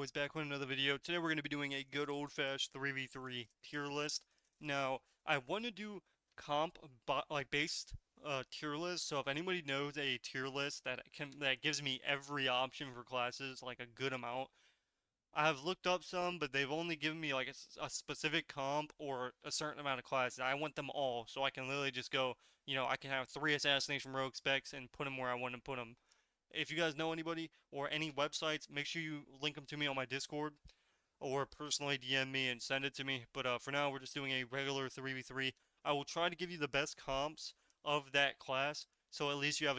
boys, back with another video. Today we're going to be doing a good old-fashioned 3v3 tier list. Now, I want to do comp based tier list, so if anybody knows a tier list that gives me every option for classes, like a good amount, I have looked up some, but they've only given me like a specific comp or a certain amount of classes. I want them all, so I can literally just go, I can have 3 Assassination Rogue specs and put them where I want to put them. If you guys know anybody or any websites, make sure you link them to me on my Discord or personally DM me and send it to me. But for now, we're just doing a regular 3v3. I will try to give you the best comps of that class, so at least you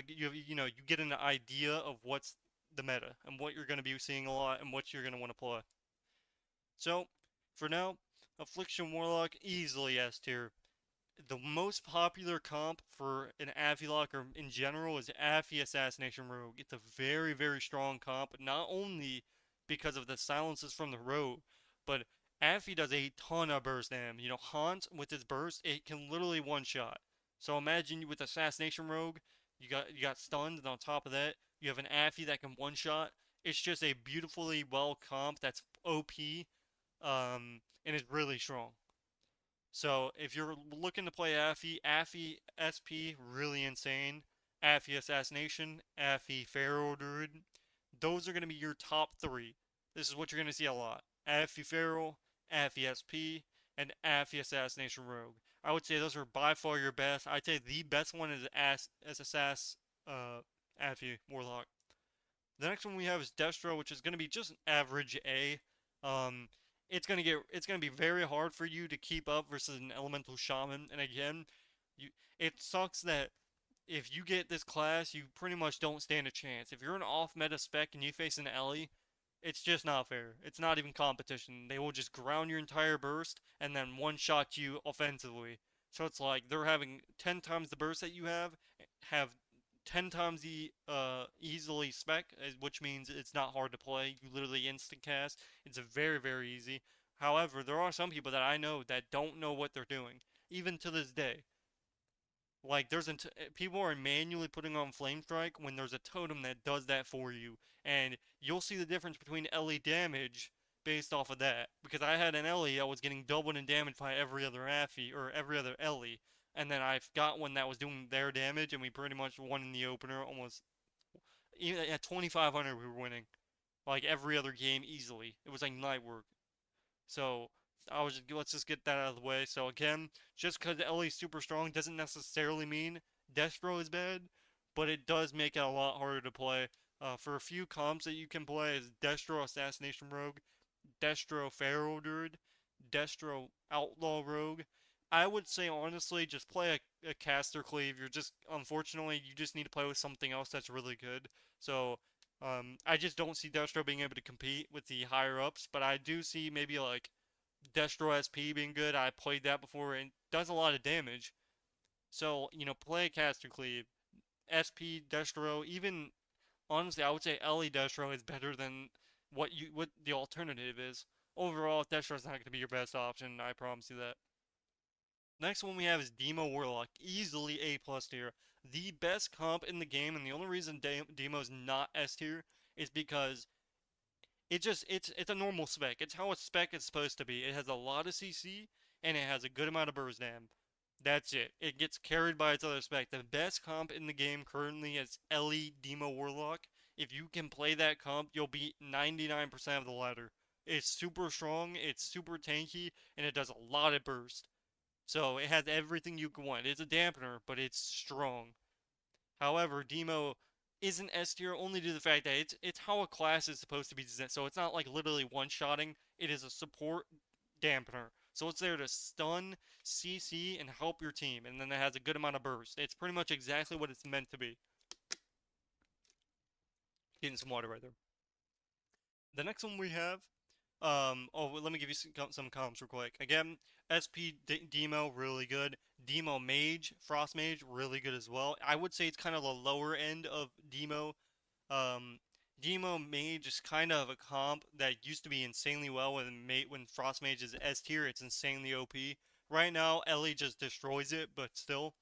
get an idea of what's the meta and what you're going to be seeing a lot and what you're going to want to play. So, for now, Affliction Warlock easily S tier. The most popular comp for an Affy locker in general is Affy Assassination Rogue. It's a very, very strong comp, not only because of the silences from the rogue, but Affy does a ton of burst damage. Haunt with its burst, it can literally one shot. So imagine with Assassination Rogue, you got stunned, and on top of that, you have an Affy that can one shot. It's just a beautifully well comp that's OP, and is really strong. So if you're looking to play Affy SP, really insane. Affy Assassination, Affy Pharaoh Druid, those are going to be your top 3. This is what you're going to see a lot. Affy Pharaoh, Affy SP, and Affy Assassination Rogue. I would say those are by far your best. I'd say the best one is Affy Warlock. The next one we have is Destro, which is going to be just average A. It's gonna be very hard for you to keep up versus an elemental shaman. And again, it sucks that if you get this class, you pretty much don't stand a chance. If you're an off-meta spec and you face an Ellie, it's just not fair. It's not even competition. They will just ground your entire burst and then one-shot you offensively. So it's like they're having 10 times the burst that you have 10 times the easily spec, which means it's not hard to play. You literally instant cast. It's very, very easy. However, there are some people that I know that don't know what they're doing, even to this day. Like, people are manually putting on Flame Strike when there's a totem that does that for you. And you'll see the difference between Ellie damage based off of that. Because I had an Ellie that was getting doubled in damage by every other Affy, or every other Ellie. And then I've got one that was doing their damage, and we pretty much won in the opener almost. Even at 2,500, we were winning. Like every other game easily. It was like night work. So let's just get that out of the way. So again, just because Ellie's super strong doesn't necessarily mean Destro is bad, but it does make it a lot harder to play. For a few comps that you can play is Destro Assassination Rogue, Destro Pharaoh Druid, Destro Outlaw Rogue. I would say honestly, just play a caster cleave. Unfortunately, you just need to play with something else that's really good. So I just don't see Destro being able to compete with the higher ups, but I do see maybe like Destro SP being good. I played that before and does a lot of damage. So, play Caster Cleave. SP Destro, even honestly, I would say Ellie Destro is better than what the alternative is. Overall, Destro's not going to be your best option, I promise you that. Next one we have is Demo Warlock, easily A+ tier. The best comp in the game, and the only reason Demo's not S tier is because it's a normal spec. It's how a spec is supposed to be. It has a lot of CC and it has a good amount of burst dam. That's it. It gets carried by its other spec. The best comp in the game currently is Ellie Demo Warlock. If you can play that comp, you'll beat 99% of the ladder. It's super strong, it's super tanky, and it does a lot of burst. So it has everything you can want. It's a dampener, but it's strong. However, Demo isn't S tier only due to the fact that it's how a class is supposed to be designed. So it's not like literally one-shotting. It is a support dampener. So it's there to stun, CC, and help your team. And then it has a good amount of burst. It's pretty much exactly what it's meant to be. Getting some water right there. The next one we have let me give you some comps real quick. Again, SP Demo, really good. Demo Mage, Frost Mage, really good as well. I would say it's kind of the lower end of Demo. Demo Mage is kind of a comp that used to be insanely well when Frost Mage is S tier. It's insanely OP. Right now, Ellie just destroys it, but still.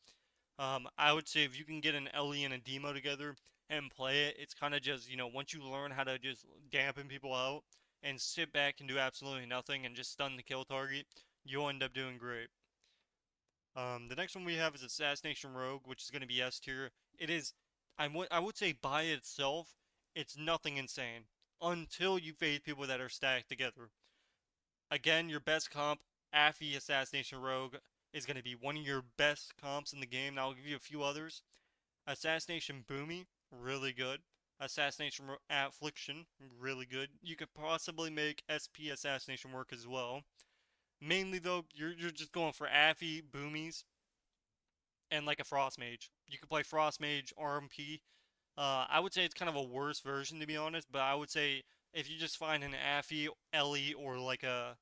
I would say if you can get an Ellie and a Demo together and play it, it's kind of just, once you learn how to just dampen people out, and sit back and do absolutely nothing and just stun the kill target, you'll end up doing great. The next one we have is Assassination Rogue, which is going to be S tier. It is, I would say by itself, it's nothing insane until you face people that are stacked together. Again, your best comp, Affy Assassination Rogue, is going to be one of your best comps in the game. Now I'll give you a few others. Assassination Boomy, really good. Assassination Affliction, really good. You could possibly make SP Assassination work as well. Mainly though, you're just going for Affy, Boomies, and like a Frost Mage. You could play Frost Mage, RMP. I would say it's kind of a worse version to be honest, but I would say if you just find an Affy, Ellie, or like a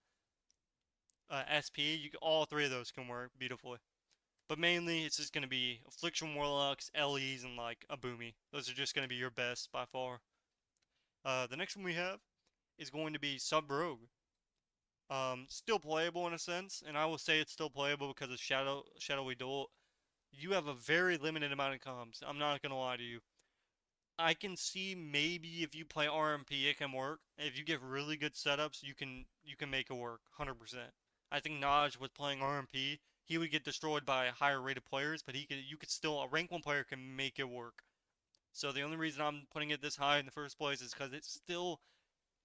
SP, all three of those can work beautifully. But mainly, it's just going to be Affliction Warlocks, LEs, and like a Boomy. Those are just going to be your best by far. The next one we have is going to be Sub Rogue. Still playable in a sense, and I will say it's still playable because of Shadowy Duel. You have a very limited amount of comms. I'm not going to lie to you. I can see maybe if you play RMP, it can work. If you get really good setups, you can make it work 100%. I think Naj was playing RMP. He would get destroyed by higher rated players, but you could still a rank 1 player can make it work. So the only reason I'm putting it this high in the first place is because it still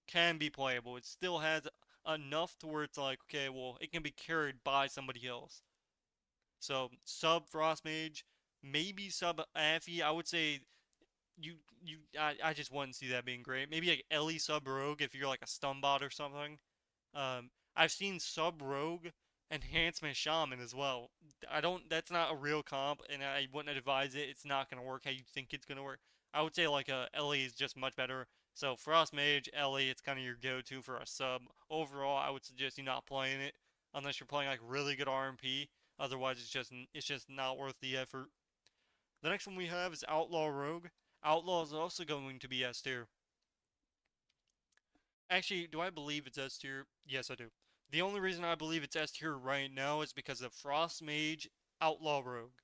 can be playable. It still has enough to where it's like, okay, well, it can be carried by somebody else. So sub Frost Mage, maybe sub Affy. I would say I just wouldn't see that being great. Maybe like Ellie sub Rogue if you're like a stun bot or something. I've seen sub Rogue enhancement Shaman as well. I don't. That's not a real comp, and I wouldn't advise it. It's not gonna work how you think it's gonna work. I would say like Ellie is just much better. So Frost Mage, Ellie, it's kind of your go-to for a sub. Overall, I would suggest you not playing it unless you're playing like really good RMP. Otherwise, it's just not worth the effort. The next one we have is Outlaw Rogue. Outlaw is also going to be S tier. Actually, do I believe it's S tier? Yes, I do. The only reason I believe it's S tier right now is because of Frost Mage Outlaw Rogue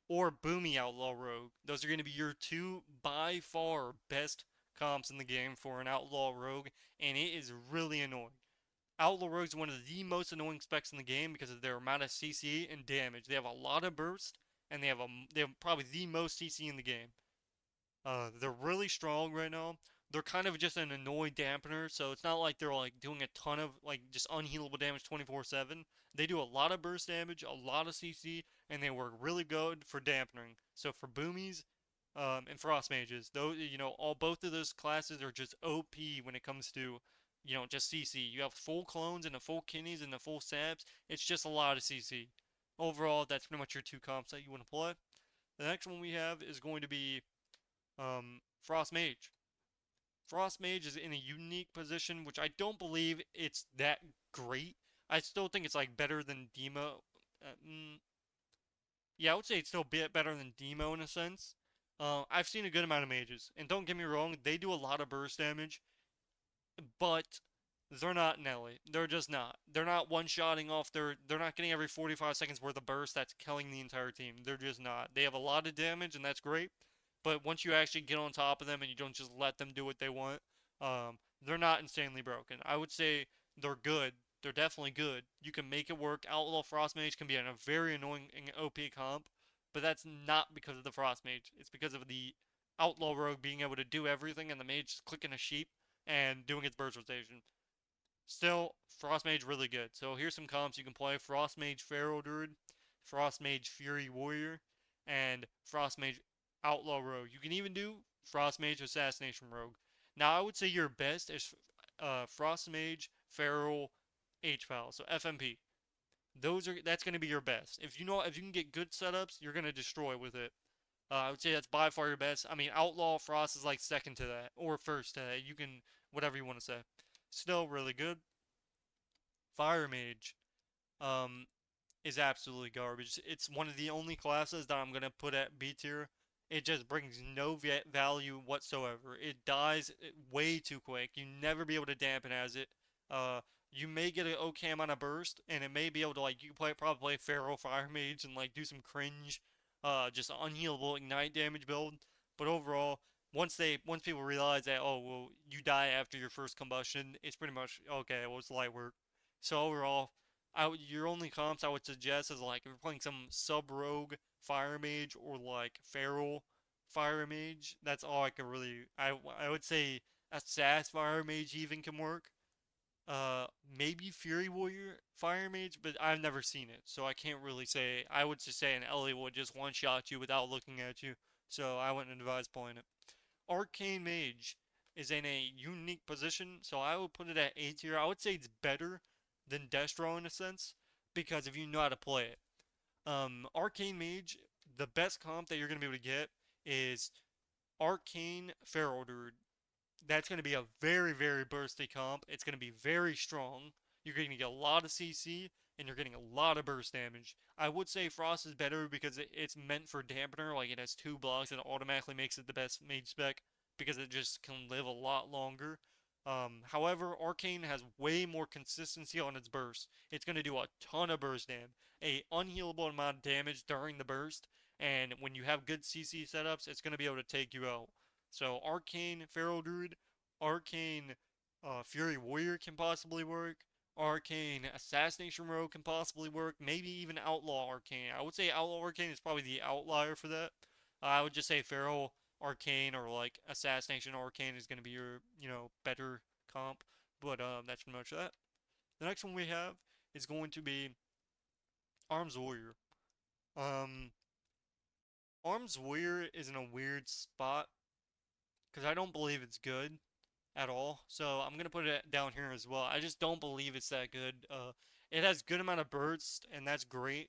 or Boomy Outlaw Rogue. Those are going to be your two by far best comps in the game for an Outlaw Rogue, and it is really annoying. Outlaw Rogue is one of the most annoying specs in the game because of their amount of CC and damage. They have a lot of burst, and they have probably the most CC in the game. They're really strong right now. They're kind of just an annoyed dampener, so it's not like they're like doing a ton of like just unhealable damage 24/7. They do a lot of burst damage, a lot of CC, and they work really good for dampening. So for boomies, and frost mages, those all both of those classes are just OP when it comes to just CC. You have full clones and a full kidneys and the full saps. It's just a lot of CC. Overall, that's pretty much your two comps that you want to play. The next one we have is going to be Frost Mage. Frost Mage is in a unique position, which I don't believe it's that great. I still think it's like better than Demo. Yeah, I would say it's still a bit better than Demo in a sense. I've seen a good amount of mages, and don't get me wrong, they do a lot of burst damage, but they're not Nelly. They're just not. They're not one-shotting off. They're not getting every 45 seconds worth of burst that's killing the entire team. They're just not. They have a lot of damage, and that's great. But once you actually get on top of them and you don't just let them do what they want, they're not insanely broken. I would say they're good. They're definitely good. You can make it work. Outlaw Frost Mage can be a very annoying OP comp, but that's not because of the Frost Mage. It's because of the Outlaw Rogue being able to do everything and the Mage just clicking a sheep and doing its burst rotation. Still, Frost Mage really good. So here's some comps you can play. Frost Mage Feral Druid, Frost Mage Fury Warrior, and Frost Mage Outlaw Rogue. You can even do Frost Mage Assassination Rogue. Now I would say your best is Frost Mage Feral HPAL, so FMP. That's going to be your best. If you can get good setups, you're going to destroy with it. I would say that's by far your best. I mean, Outlaw Frost is like second to that, or first to that. You can, whatever you want to say. Still really good. Fire Mage is absolutely garbage. It's one of the only classes that I'm going to put at B tier. It just brings no value whatsoever. It dies way too quick. You never be able to dampen as it. You may get an okay amount of burst, and it may be able to like you can probably play Feral Fire Mage and like do some cringe, just unhealable ignite damage build. But overall, once people realize that, oh well, you die after your first combustion, it's pretty much okay. Well, it's light work. So overall, your only comps I would suggest is like if you're playing some sub rogue fire mage or like feral fire mage. That's all I could really. I would say a sass fire mage even can work. Maybe Fury Warrior Fire Mage, but I've never seen it, so I can't really say. I would just say an Ellie would just one shot you without looking at you, so I wouldn't advise playing it. Arcane Mage is in a unique position, so I would put it at A tier. I would say it's better than Destro in a sense, because if you know how to play it. Arcane Mage, the best comp that you're going to be able to get is Arcane Feral Druid. That's going to be a very, very bursty comp. It's going to be very strong. You're going to get a lot of CC, and you're getting a lot of burst damage. I would say Frost is better because it's meant for dampener. Like, it has 2 blocks, and it automatically makes it the best mage spec because it just can live a lot longer. However, Arcane has way more consistency on its burst. It's going to do a ton of burst damage, a unhealable amount of damage during the burst, and when you have good CC setups, it's going to be able to take you out. So Arcane Feral Druid, Arcane Fury Warrior can possibly work. Arcane Assassination Rogue can possibly work. Maybe even Outlaw Arcane. I would say Outlaw Arcane is probably the outlier for that. I would just say Feral Arcane or like Assassination Arcane is going to be your, better comp. But that's pretty much that. The next one we have is going to be Arms Warrior. Um, Arms Warrior is in a weird spot because I don't believe it's good at all. So I'm gonna put it down here as well. I just don't believe it's that good. It has good amount of burst, and that's great,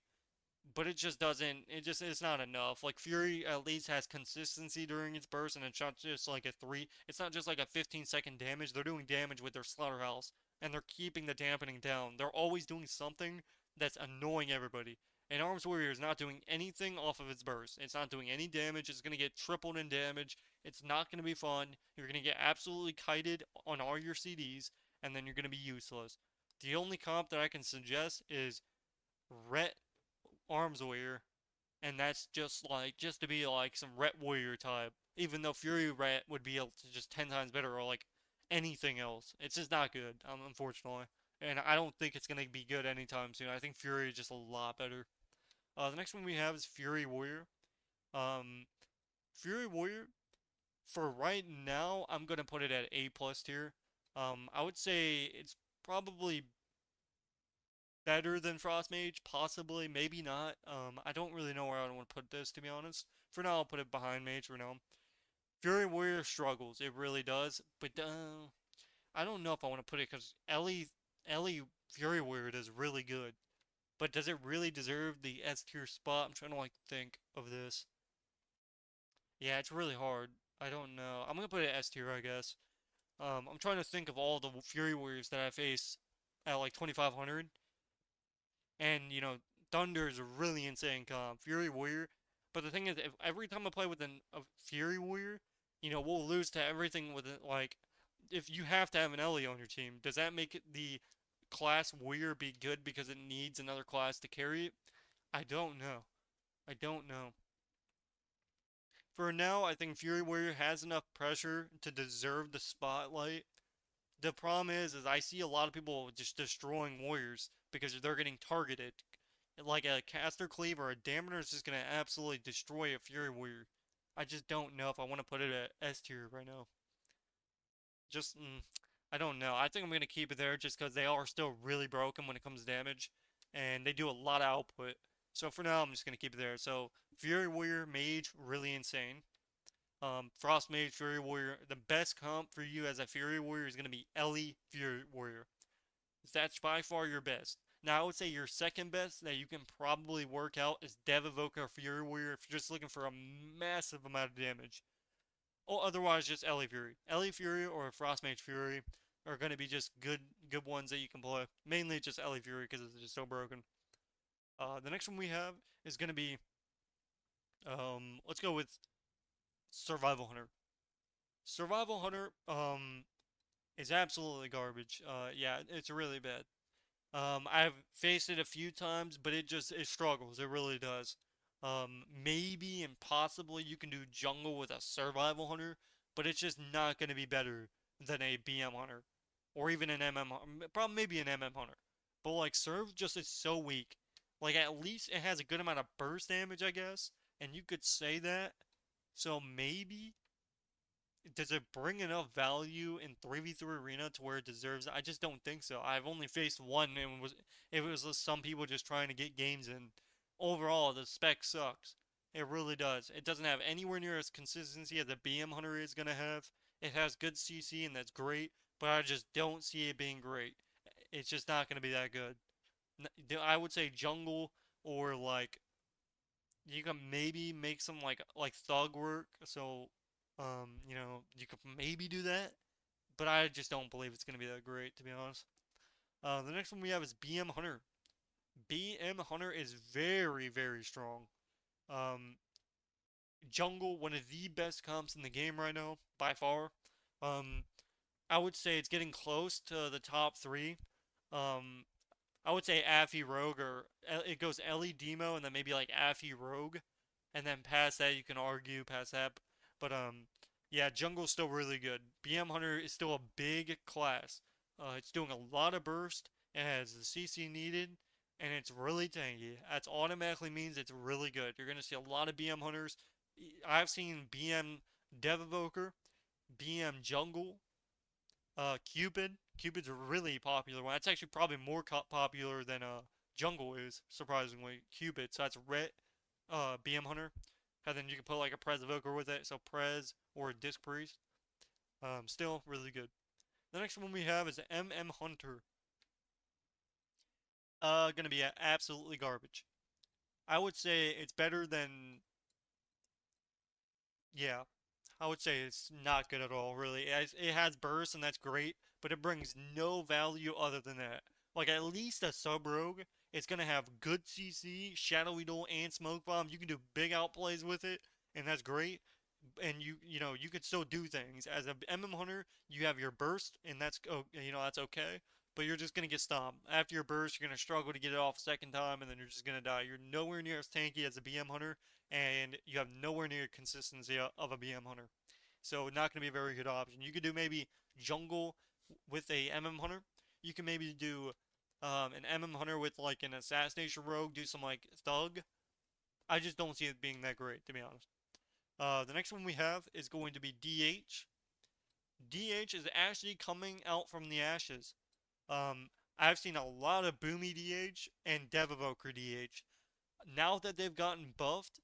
but it just doesn't. It's not enough. Like Fury at least has consistency during its burst, and it's not just like a three. It's not just like a 15-second damage. They're doing damage with their slaughterhouse, and they're keeping the dampening down. They're always doing something that's annoying everybody. And Arms Warrior is not doing anything off of its burst. It's not doing any damage. It's gonna get tripled in damage. It's not gonna be fun. You're gonna get absolutely kited on all your CDs, and then you're gonna be useless. The only comp that I can suggest is Ret Arms Warrior, and that's just to be like some Ret Warrior type. Even though Fury Ret would be able to just 10 times better or like anything else. It's just not good, unfortunately. And I don't think it's gonna be good anytime soon. I think Fury is just a lot better. The next one we have is Fury Warrior. Um, Fury Warrior, for right now, I'm gonna put it at A plus tier. I would say it's probably better than Frost Mage, possibly, maybe not. I don't really know where I want to put this, to be honest. For now, I'll put it behind Mage for now. Fury Warrior struggles, it really does, but I don't know if I want to put it because Ellie Fury Warrior is really good. But does it really deserve the S tier spot? I'm trying to like think of this. Yeah, it's really hard. I don't know. I'm gonna put it S tier, I guess. I'm trying to think of all the Fury Warriors that I face at like 2500, and Thunder is a really insane comp. Fury Warrior, but the thing is, if every time I play with a Fury Warrior, we'll lose to everything with it. Like, if you have to have an Ellie on your team, does that make it the class Warrior be good because it needs another class to carry it? I don't know. I don't know. For now, I think Fury Warrior has enough pressure to deserve the spotlight. The problem is I see a lot of people just destroying Warriors because they're getting targeted. Like a caster cleave or a dampener is just gonna absolutely destroy a Fury Warrior. I just don't know if I want to put it at S tier right now. Just, I don't know. I think I'm gonna keep it there just because they are still really broken when it comes to damage, and they do a lot of output. So for now, I'm just gonna keep it there. So Fury Warrior, Mage, really insane. Frost Mage, Fury Warrior. The best comp for you as a Fury Warrior is gonna be Ellie Fury Warrior. That's by far your best. Now, I would say your second best that you can probably work out is Dev Evoker Fury Warrior if you're just looking for a massive amount of damage. Or otherwise, just Ellie Fury. Ellie Fury or Frostmage Fury are going to be just good ones that you can play. Mainly just Ellie Fury because it's just so broken. The next one we have is going to be, let's go with Survival Hunter. Survival Hunter, is absolutely garbage. Yeah, it's really bad. I've faced it a few times, but it struggles. It really does. Maybe and possibly you can do jungle with a survival hunter, but it's just not going to be better than a BM hunter or even an probably maybe an hunter. But like Serve just is so weak. Like at least it has a good amount of burst damage, I guess, and you could say that. So maybe does it bring enough value in 3v3 arena to where it deserves it? I just don't think so. I've only faced one and it was just some people just trying to get games in. Overall, the spec sucks. It really does. It doesn't have anywhere near as consistency as a BM hunter is gonna have. It has good CC and that's great, but I just don't see it being great. It's just not gonna be that good. I would say jungle or like you can maybe make some like thug work. So, you could maybe do that, but I just don't believe it's gonna be that great to be honest. The next one we have is BM Hunter. BM Hunter is very very strong. Um, jungle, one of the best comps in the game right now by far. Um, I would say it's getting close to the top three. Um, I would say Affy Rogue or it goes Ellie Demo and then maybe like Affy Rogue, and then past that you can argue past that. But yeah, Jungle's still really good. BM Hunter is still a big class. It's doing a lot of burst and has the CC needed, and it's really tanky. That automatically means it's really good. You're gonna see a lot of BM Hunters. I've seen BM Dev Evoker, BM Jungle, Cupid. Cupid's a really popular one. That's actually probably more popular than Jungle is, surprisingly. Cupid. So that's Ret, BM Hunter. And then you can put like a Prez Evoker with it. So Prez or a Disc Priest. Still really good. The next one we have is MM Hunter. Gonna be absolutely garbage. I would say it's better than, yeah, I would say it's not good at all, really. It has burst, and that's great, but it brings no value other than that. Like, at least a sub-rogue, it's going to have good CC, Shadowy Duel, and Smoke Bomb. You can do big outplays with it, and that's great. And you could still do things. As a MM Hunter, you have your burst, and that's okay. But you're just going to get stomped. After your burst, you're going to struggle to get it off a second time, and then you're just going to die. You're nowhere near as tanky as a BM Hunter, and you have nowhere near consistency of a BM Hunter. So not going to be a very good option. You could do maybe jungle with a MM Hunter. You can maybe do an MM Hunter with like an Assassination Rogue, do some like Thug. I just don't see it being that great, to be honest. The next one we have is going to be DH. DH is actually coming out from the ashes. I've seen a lot of Boomy DH and Dev Evoker DH. Now that they've gotten buffed,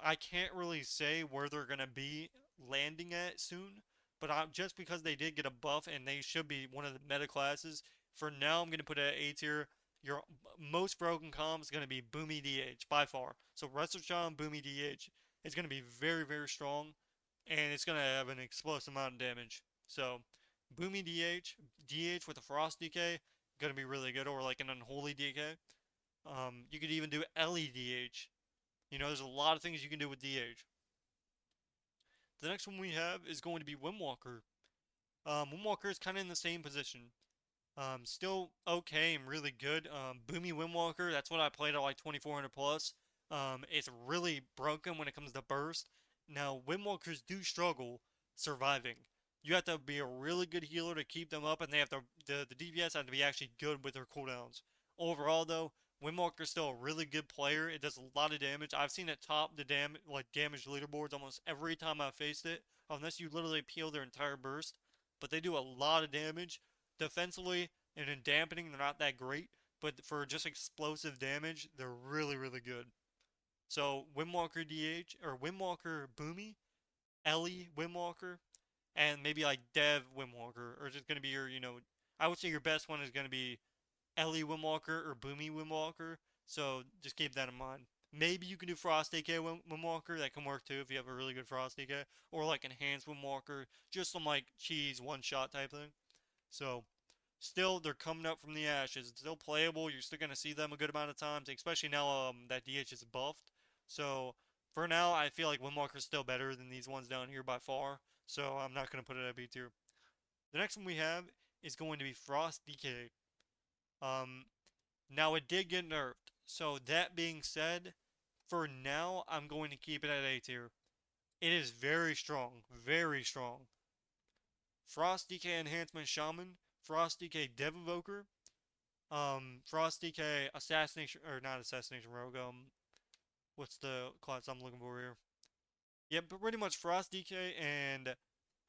I can't really say where they're gonna be landing at soon. But just because they did get a buff and they should be one of the meta classes, for now I'm gonna put it at A tier. Your most broken comp is gonna be Boomy DH by far. So Restoration Boomy DH is gonna be very very strong, and it's gonna have an explosive amount of damage. So Boomy DH with a Frost DK, gonna be really good, or like an Unholy DK. You could even do LEDH. There's a lot of things you can do with DH. The next one we have is going to be Windwalker. Windwalker is kind of in the same position. Still okay and really good. Boomy Windwalker, that's what I played at like 2400 plus. It's really broken when it comes to burst. Now, Windwalkers do struggle surviving. You have to be a really good healer to keep them up, and they have to the DPS have to be actually good with their cooldowns. Overall, though, Windwalker's still a really good player. It does a lot of damage. I've seen it top the damage leaderboards almost every time I've faced it, unless you literally peel their entire burst. But they do a lot of damage. Defensively and in dampening, they're not that great, but for just explosive damage, they're really, really good. So Windwalker DH or Windwalker Boomy, Ellie Windwalker, and maybe like Dev Windwalker, or just gonna be I would say your best one is gonna be Ellie Windwalker or Boomy Windwalker. So just keep that in mind. Maybe you can do Frost AK Windwalker. That can work too if you have a really good Frost AK. Or like Enhanced Windwalker. Just some like cheese one-shot type thing. So still, they're coming up from the ashes. It's still playable. You're still going to see them a good amount of times. Especially now that DH is buffed. So for now, I feel like Windwalker's still better than these ones down here by far. So I'm not going to put it at B tier. The next one we have is going to be Frost DK. Now it did get nerfed. So that being said, for now I'm going to keep it at A tier. It is very strong, very strong. Frost DK Enhancement Shaman, Frost DK Dev Evoker, Frost DK Assassination, or not Assassination Rogue, what's the class I'm looking for here? Yeah, but pretty much Frost DK and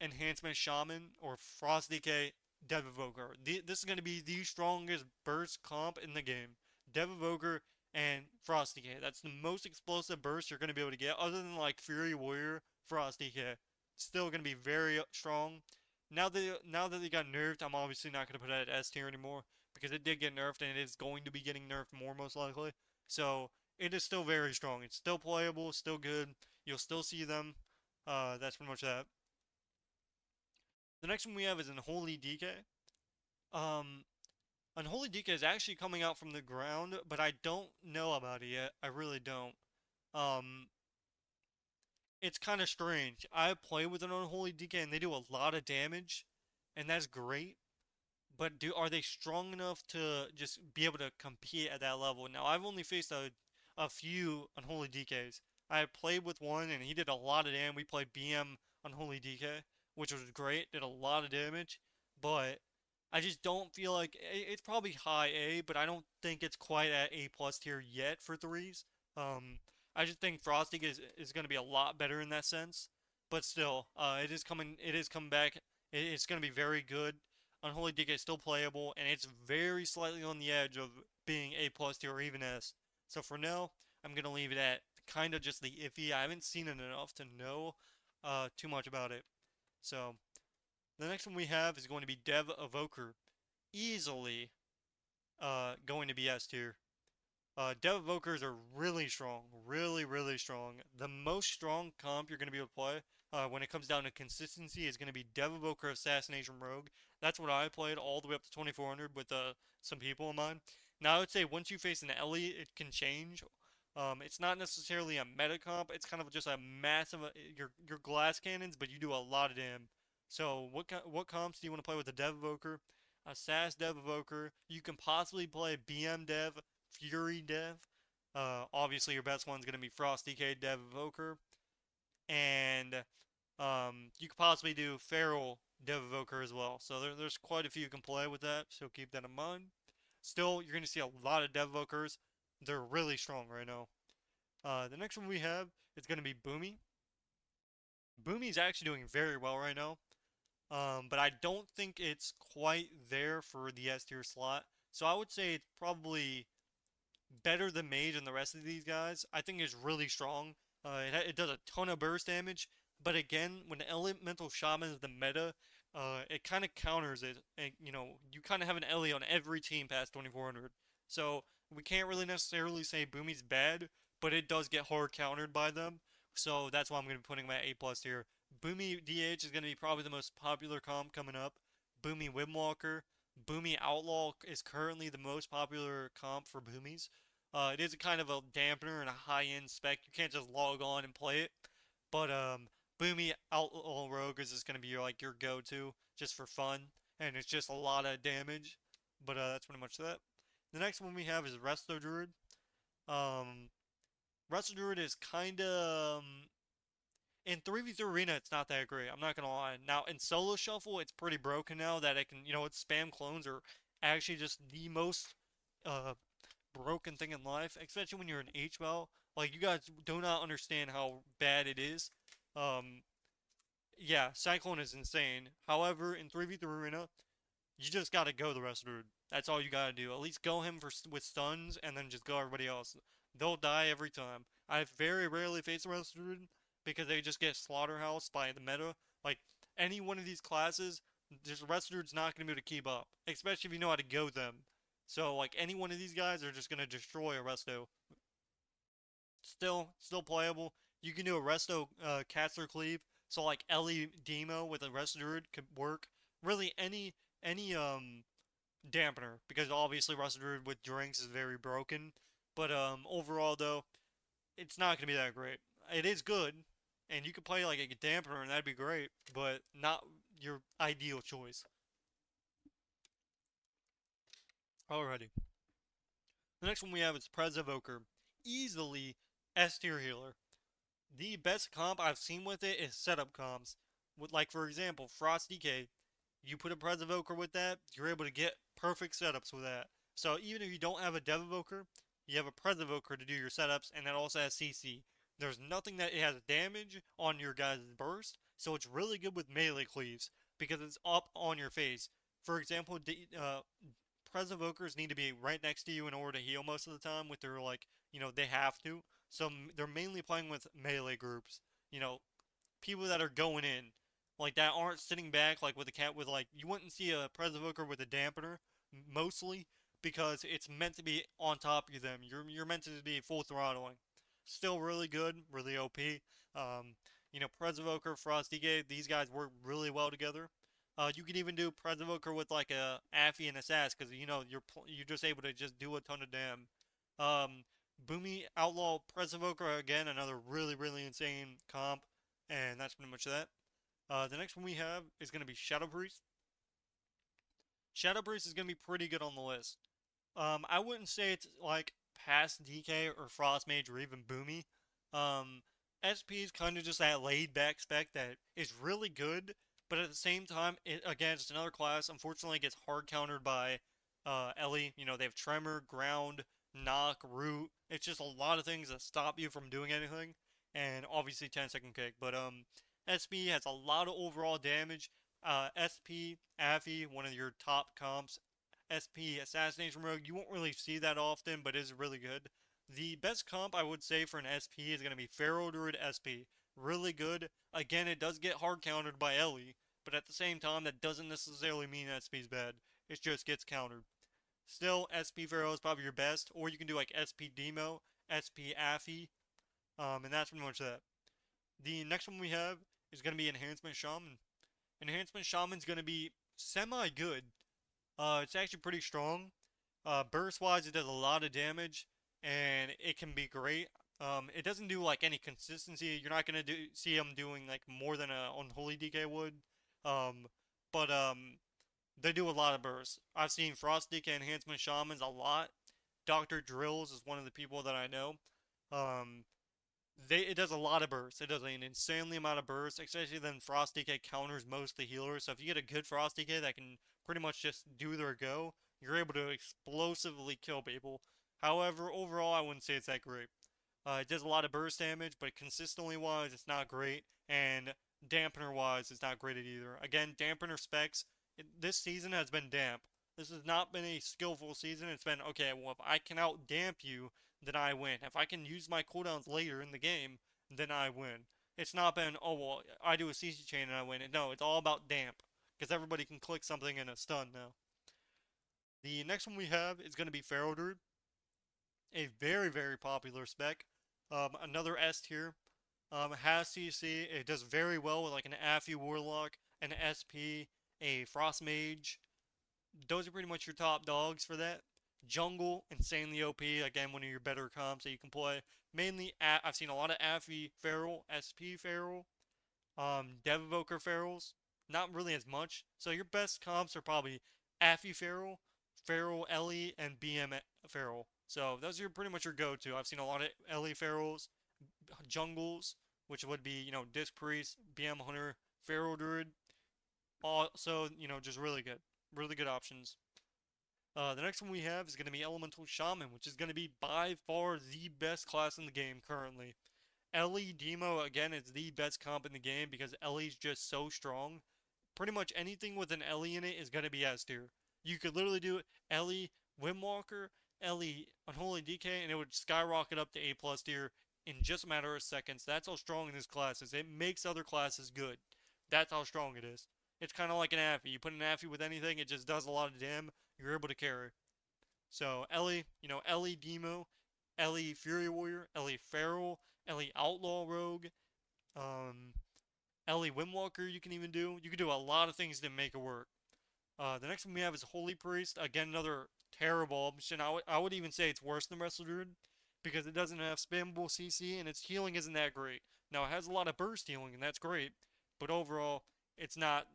Enhancement Shaman, or Frost DK Dev Evoker. This is going to be the strongest burst comp in the game. Dev Evoker and Frost DK. That's the most explosive burst you're going to be able to get, other than like Fury Warrior, Frost DK. Still going to be very strong. Now that they got nerfed, I'm obviously not going to put it at S tier anymore because it did get nerfed and it is going to be getting nerfed more most likely. So it is still very strong. It's still playable, still good. You'll still see them. That's pretty much that. The next one we have is Unholy DK. Um, Unholy DK is actually coming out from the ground, but I don't know about it yet. I really don't. Um, it's kind of strange. I play with an Unholy DK and they do a lot of damage, and that's great. But are they strong enough to just be able to compete at that level? Now I've only faced a few Unholy DKs. I played with one and he did a lot of damage. We played BM Unholy DK, which was great. Did a lot of damage, but I just don't feel like it's probably high A, but I don't think it's quite at A plus tier yet for threes. Um, I just think Frosting is going to be a lot better in that sense. But still, it is coming. It is coming back. It's going to be very good. Unholy DK is still playable, and it's very slightly on the edge of being A plus tier or even S. So for now, I'm gonna leave it at kind of just the iffy. I haven't seen it enough to know too much about it. So the next one we have is going to be Dev Evoker, easily going to be S tier. Dev Evokers are really strong, really strong. The most strong comp you're going to be able to play when it comes down to consistency is going to be Dev Evoker Assassination Rogue. That's what I played all the way up to 2400 with some people of mine. Now I would say once you face an Ellie, it can change. It's not necessarily a meta comp. It's kind of just a massive your glass cannons, but you do a lot of damage. So what comps do you want to play with the Dev Evoker? Assassin Dev Evoker. You can possibly play BM Dev, Fury Dev. Obviously your best one's gonna be Frost DK Dev Evoker, and you could possibly do Feral Dev Evoker as well. So there's quite a few you can play with that. So keep that in mind. Still, you're gonna see a lot of Dev Evokers. They're really strong right now. The next one we have is gonna be Boomy. Boomy's actually doing very well right now. But I don't think it's quite there for the S tier slot. So I would say it's probably better than Mage and the rest of these guys. I think it's really strong. It does a ton of burst damage, but again, when Elemental Shaman is the meta, it kind of counters it. And, you kind of have an Ellie on every team past 2400. So we can't really necessarily say Boomy's bad, but it does get hard countered by them. So that's why I'm going to be putting my A plus here. Boomy DH is going to be probably the most popular comp coming up. Boomy Windwalker. Boomy Outlaw is currently the most popular comp for Boomies. It is a kind of a dampener and a high-end spec. You can't just log on and play it. But Boomy Outlaw Rogue is just going to be like your go-to just for fun. And it's just a lot of damage. But that's pretty much that. The next one we have is Resto Druid. Resto Druid is kind of... in 3v3 Arena, it's not that great. I'm not gonna lie. Now, in Solo Shuffle, it's pretty broken now that it can, its spam clones are actually just the most broken thing in life, especially when you're an HBL. Like, you guys do not understand how bad it is. Yeah, Cyclone is insane. However, in 3v3 Arena, you just gotta go the rest of the. That's all you gotta do. At least go him with stuns, and then just go everybody else. They'll die every time. I've very rarely faced the rest of the because they just get slaughterhouse by the meta. Like, any one of these classes, just Restored's not going to be able to keep up. Especially if you know how to go them. So, like, any one of these guys are just going to destroy a Resto. Still playable. You can do a Resto caster cleave. So, like, Ellie Demo with a Restored could work. Really, any dampener. Because obviously Restored with drinks is very broken. But, overall, though, it's not going to be that great. It is good, and you could play like a dampener, and that'd be great, but not your ideal choice. Alrighty. The next one we have is Prez Evoker. Easily S tier healer. The best comp I've seen with it is setup comps. With, like, for example, Frost DK You put a Pres Evoker with that, you're able to get perfect setups with that. So even if you don't have a Dev Evoker, you have a Pres Evoker to do your setups, and that also has CC. There's nothing that it has damage on your guys' burst, so it's really good with melee cleaves because it's up on your face. For example, Pres Evokers need to be right next to you in order to heal most of the time with their, like, they have to. So they're mainly playing with melee groups. You know, people that are going in, like that aren't sitting back like with a cat with like you wouldn't see a Pres Evoker with a dampener mostly because it's meant to be on top of them. You're meant to be full throttling. Still really good, really OP. Um, Pres Evoker, Frost DK, these guys work really well together. You can even do Pres Evoker with like a Affy and a Sass because you're just able to just do a ton of damn. Um, Boomy Outlaw Pres Evoker again, another really insane comp, and that's pretty much that. The next one we have is going to be Shadow Priest. Shadow Priest is going to be pretty good on the list. I wouldn't say it's like past DK or Frost Mage or even Boomy. SP is kind of just that laid back spec that is really good, but at the same time, again, it's another class. Unfortunately, it gets hard countered by Ellie. They have Tremor, Ground, Knock, Root. It's just a lot of things that stop you from doing anything, and obviously 10-second kick. But SP has a lot of overall damage. SP, Affy, one of your top comps. SP, Assassination Rogue, you won't really see that often, but is really good. The best comp I would say for an SP is going to be Pharaoh Druid SP. Really good. Again, it does get hard countered by Ellie, but at the same time, that doesn't necessarily mean SP's bad. It just gets countered. Still, SP Pharaoh is probably your best, or you can do like SP Demo, SP Affy, and that's pretty much that. The next one we have is going to be Enhancement Shaman. Enhancement Shaman's going to be semi-good. It's actually pretty strong. Burst-wise, it does a lot of damage, and it can be great. It doesn't do like any consistency. You're not gonna see him doing like more than a Unholy DK would. Um, but they do a lot of bursts. I've seen Frost DK Enhancement Shamans a lot. Dr. Drills is one of the people that I know. Um, it does a lot of bursts. It does an insanely amount of bursts, especially then Frost DK counters most of the healers. So if you get a good Frost DK that can pretty much just do their go, you're able to explosively kill people. However, overall, I wouldn't say it's that great. It does a lot of burst damage, but consistently wise, it's not great, and dampener wise, it's not great either. Again, dampener specs, this season has been damp. This has not been a skillful season. It's been, okay, well, if I can out damp you, then I win. If I can use my cooldowns later in the game, then I win. It's not been, oh, well, I do a CC chain and I win. No, it's all about damp, because everybody can click something and it's stun now. The next one we have is going to be Pharaoh Druid, a very popular spec. Another S tier. Has CC. It does very well with like an Affy Warlock, an SP, a Frost Mage. Those are pretty much your top dogs for that. Jungle, insanely OP. Again, one of your better comps that you can play. Mainly, I've seen a lot of Affy Feral, SP Feral, Dev Evoker Ferals. Not really as much. So your best comps are probably Affy Feral, Feral Ellie, and BM Feral. So those are pretty much your go-to. I've seen a lot of Ellie Ferals, Jungles, which would be, Disc Priest, BM Hunter, Feral Druid. Also, just really good. Really good options. The next one we have is going to be Elemental Shaman, which is going to be by far the best class in the game currently. Ellie Demo, again, is the best comp in the game because Ellie's just so strong. Pretty much anything with an Ellie in it is going to be S tier. You could literally do Ellie Windwalker, Ellie Unholy DK, and it would skyrocket up to A plus tier in just a matter of seconds. That's how strong this class is. It makes other classes good. That's how strong it is. It's kind of like an Affy. You put an Affy with anything, it just does a lot of damage. You're able to carry. So Ellie, Ellie Demo, Ellie Fury Warrior, Ellie Feral, Ellie Outlaw Rogue, um, Ellie Windwalker you can even do. You can do a lot of things to make it work. The next one we have is Holy Priest. Again, another terrible option. I would even say it's worse than Wrestle Druid because it doesn't have spammable CC and its healing isn't that great. Now, it has a lot of burst healing and that's great, but overall, it's not,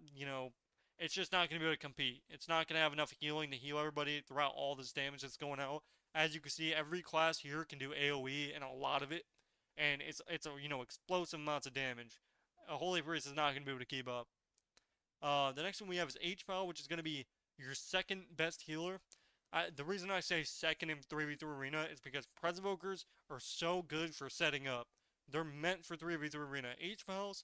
it's just not going to be able to compete. It's not going to have enough healing to heal everybody throughout all this damage that's going out. As you can see, every class here can do AoE and a lot of it, and it's explosive amounts of damage. A Holy Priest is not going to be able to keep up. The next one we have is H-Power, which is going to be your second best healer. The reason I say second in 3v3 Arena is because Presvokers are so good for setting up. They're meant for 3v3 Arena. H-Pals,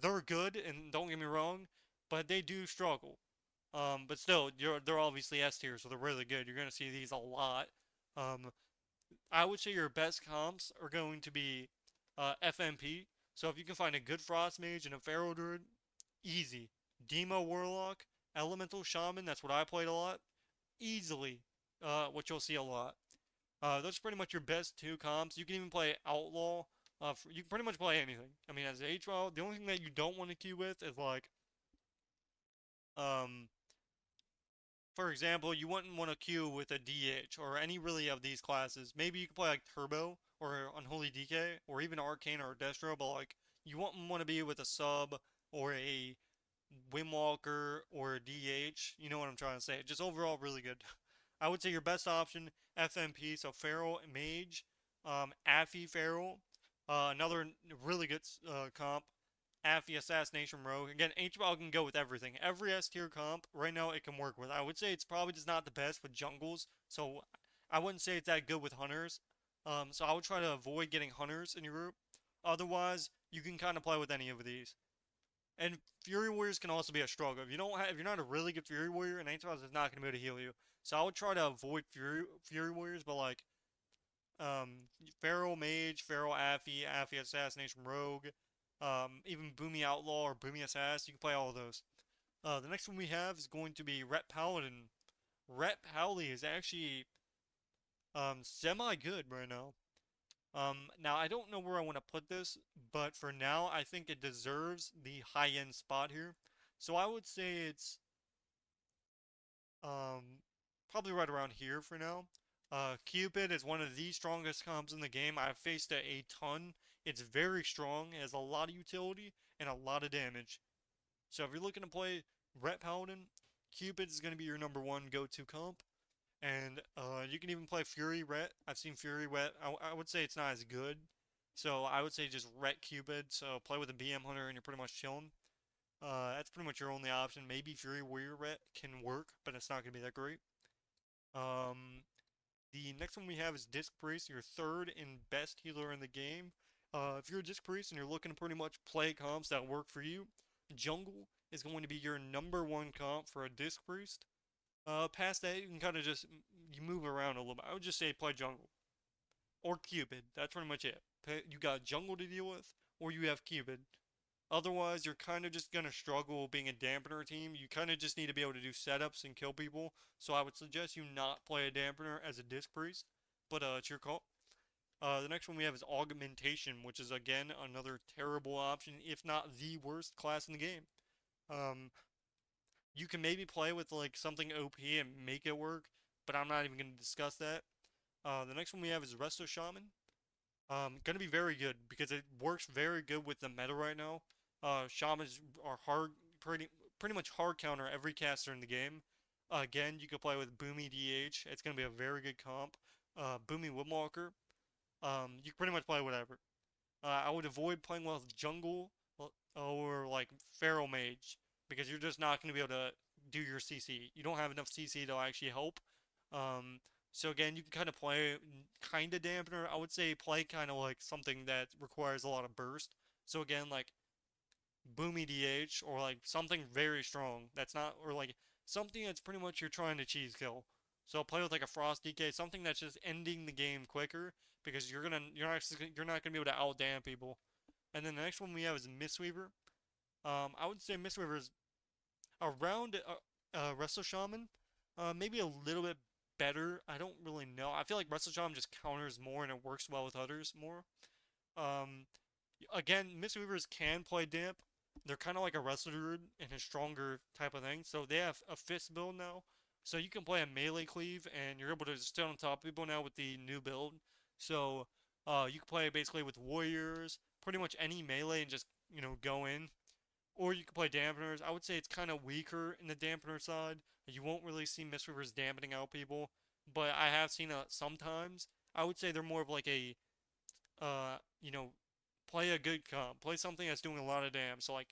they're good, and don't get me wrong, but they do struggle. But still, they're obviously S tier, so they're really good. You're gonna see these a lot. Um, I would say your best comps are going to be FMP. So if you can find a good Frost Mage and a Feral Druid, easy. Demo Warlock, Elemental Shaman, that's what I played a lot. Easily, what you'll see a lot. Those are pretty much your best two comps. You can even play Outlaw. You can pretty much play anything. I mean, as an HL, the only thing that you don't want to queue with is like, um, for example, you wouldn't want to queue with a DH or any really of these classes. Maybe you could play like Turbo or Unholy DK or even Arcane or Destro, but like you wouldn't want to be with a sub or a Windwalker or a DH. You know what I'm trying to say. Just overall really good. I would say your best option FMP, so Feral Mage, Affy Feral, another really good comp. Affy Assassination Rogue. Again, HBL can go with everything. Every S tier comp, right now, it can work with. I would say it's probably just not the best with jungles, so I wouldn't say it's that good with hunters. So I would try to avoid getting hunters in your group. Otherwise, you can kind of play with any of these. And Fury Warriors can also be a struggle. If you're not a really good Fury Warrior, an Ancient is not going to be able to heal you. So I would try to avoid Fury Warriors, but like Feral Mage, Feral Affy, Affy Assassination Rogue, even Boomy Outlaw or Boomy Assass, you can play all of those. The next one we have is going to be Ret Paladin. Ret Paladin is actually semi good right now. Now I don't know where I want to put this, but for now I think it deserves the high end spot here. So I would say it's probably right around here for now. Cupid is one of the strongest comps in the game. I've faced it a ton. It's very strong, it has a lot of utility and a lot of damage. So if you're looking to play Ret Paladin, Cupid is going to be your number one go-to comp. And you can even play Fury Ret. I've seen Fury Ret. I would say it's not as good. So I would say just Ret Cupid. So play with a BM Hunter and you're pretty much chilling. That's pretty much your only option. Maybe Fury Warrior Ret can work, but it's not going to be that great. Um, the next one we have is Disc Priest, your third and best healer in the game. If you're a Disc Priest and you're looking to pretty much play comps that work for you, Jungle is going to be your number one comp for a Disc Priest. Past that, you can kind of just you move around a little bit. I would just say play Jungle or Cupid. That's pretty much it. You got Jungle to deal with, or you have Cupid. Otherwise, you're kind of just going to struggle being a dampener team. You kind of just need to be able to do setups and kill people. So I would suggest you not play a dampener as a Disc Priest. But it's your call. The next one we have is Augmentation, which is again another terrible option, if not the worst class in the game. Um, you can maybe play with like something OP and make it work, but I'm not even going to discuss that. The next one we have is Resto Shaman. Gonna be very good because it works very good with the meta right now. Shamans are pretty much hard counter every caster in the game. Again, you can play with Boomy DH. It's gonna be a very good comp. Boomy Windwalker. You can pretty much play whatever. I would avoid playing with Jungle or like Feral Mage because you're just not gonna be able to do your CC. You don't have enough CC to actually help. Um, so again, you can kind of play kind of dampener. I would say play kind of like something that requires a lot of burst. So again, like Boomy DH or like something very strong. That's not or like something that's pretty much you're trying to cheese kill. So play with like a Frost DK, something that's just ending the game quicker because you're not gonna be able to outdam people. And then the next one we have is Mistweaver. I would say Mistweaver is around Resto Shaman, maybe a little bit better. I don't really know. I feel like Resto Shaman just counters more and it works well with others more. Um, again, Mistweavers can play damp. They're kind of like a Wrestler Druid in a stronger type of thing. So they have a fist build now. So you can play a melee cleave and you're able to stay on top of people now with the new build. So you can play basically with warriors, pretty much any melee and just, go in. Or you can play dampeners. I would say it's kind of weaker in the dampener side. You won't really see Mistweavers dampening out people, but I have seen it sometimes. I would say they're more of like a, uh, you know, play a good comp. Play something that's doing a lot of damage. So like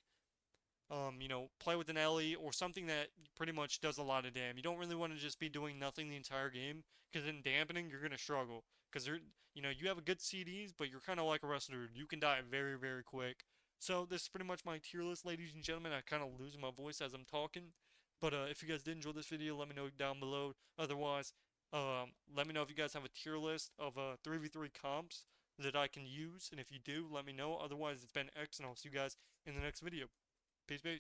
play with an Ellie or something that pretty much does a lot of damage. You don't really want to just be doing nothing the entire game, because in dampening you're gonna struggle. Because you have a good CDs, but you're kind of like a wrestler. You can die very, very quick. So this is pretty much my tier list, ladies and gentlemen. I kind of losing my voice as I'm talking, but if you guys did enjoy this video, let me know down below. Otherwise, let me know if you guys have a tier list of 3v3 comps that I can use, and if you do, let me know. Otherwise, it's been X, and I'll see you guys in the next video. Peace, peace.